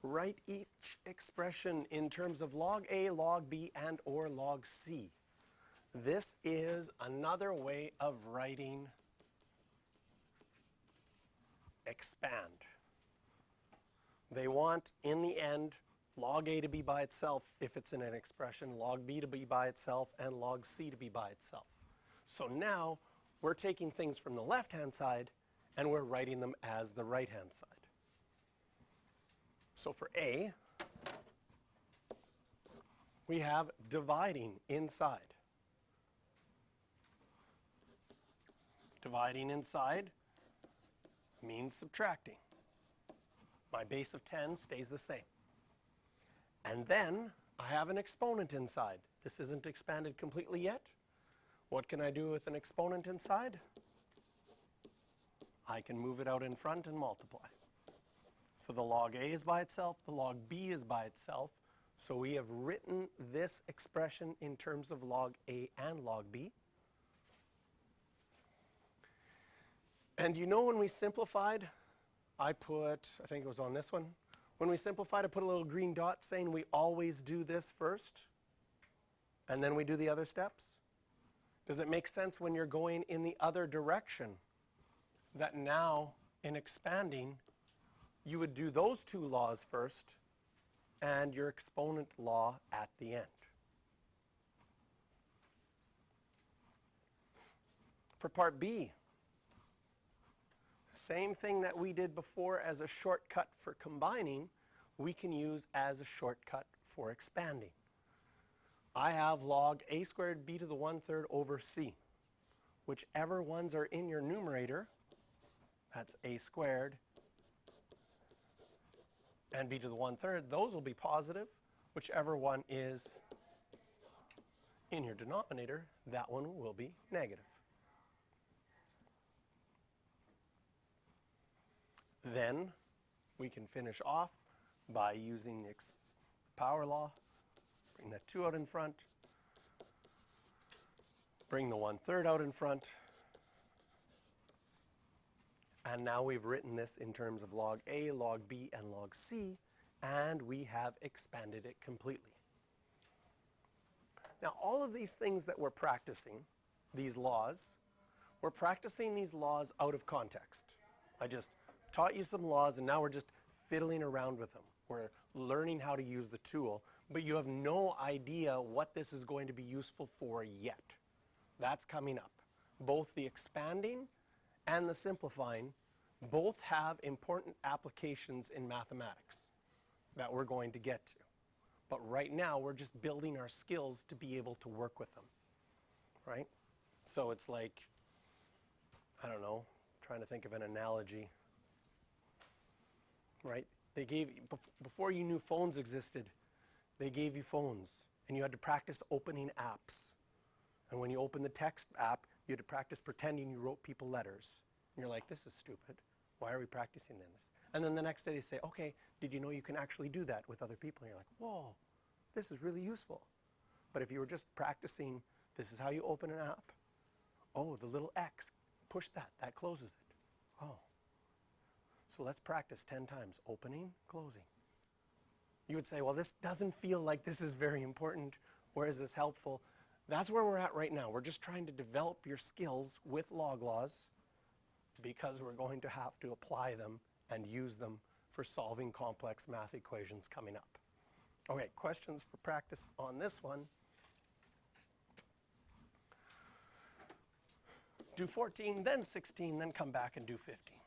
Write each expression in terms of log A, log B, and or log C. This is another way of writing expand. They want, in the end, log A to be by itself if it's in an expression, log B to be by itself, and log C to be by itself. So now we're taking things from the left-hand side and we're writing them as the right-hand side. So for A, we have dividing inside. Dividing inside means subtracting. My base of 10 stays the same. And then I have an exponent inside. This isn't expanded completely yet. What can I do with an exponent inside? I can move it out in front and multiply. So the log A is by itself, the log B is by itself. So we have written this expression in terms of log A and log B. And you know when we simplified, I think it was on this one. When we simplified, I put a little green dot saying we always do this first, and then we do the other steps. Does it make sense when you're going in the other direction that now in expanding, you would do those two laws first and your exponent law at the end? For part B, same thing that we did before as a shortcut for combining, we can use as a shortcut for expanding. I have log A squared b to the 1/3 over c. Whichever ones are in your numerator, that's a squared and b to the 1/3, those will be positive. Whichever one is in your denominator, that one will be negative. Then we can finish off by using the power law. Bring that 2 out in front. Bring the 1/3 out in front. And now we've written this in terms of log A, log B, and log C, and we have expanded it completely. Now all of these things that we're practicing, these laws, we're practicing these laws out of context. I just taught you some laws and now we're just fiddling around with them. We're learning how to use the tool, but you have no idea what this is going to be useful for yet. That's coming up. Both the expanding and the simplifying both have important applications in mathematics that we're going to get to. But right now we're just building our skills to be able to work with them, right? So it's like, I don't know, trying to think of an analogy. Right? They gave, before you knew phones existed, they gave you phones and you had to practice opening apps. And when you opened the text app, you had to practice pretending you wrote people letters. And you're like, this is stupid. Why are we practicing this? And then the next day they say, okay, did you know you can actually do that with other people? And you're like, whoa, this is really useful. But if you were just practicing, this is how you open an app. Oh, the little X, push that, that closes it. Oh. So let's practice 10 times, opening, closing. You would say, well, this doesn't feel like this is very important, or is this helpful? That's where we're at right now. We're just trying to develop your skills with log laws because we're going to have to apply them and use them for solving complex math equations coming up. Okay, questions for practice on this one. Do 14, then 16, then come back and do 15.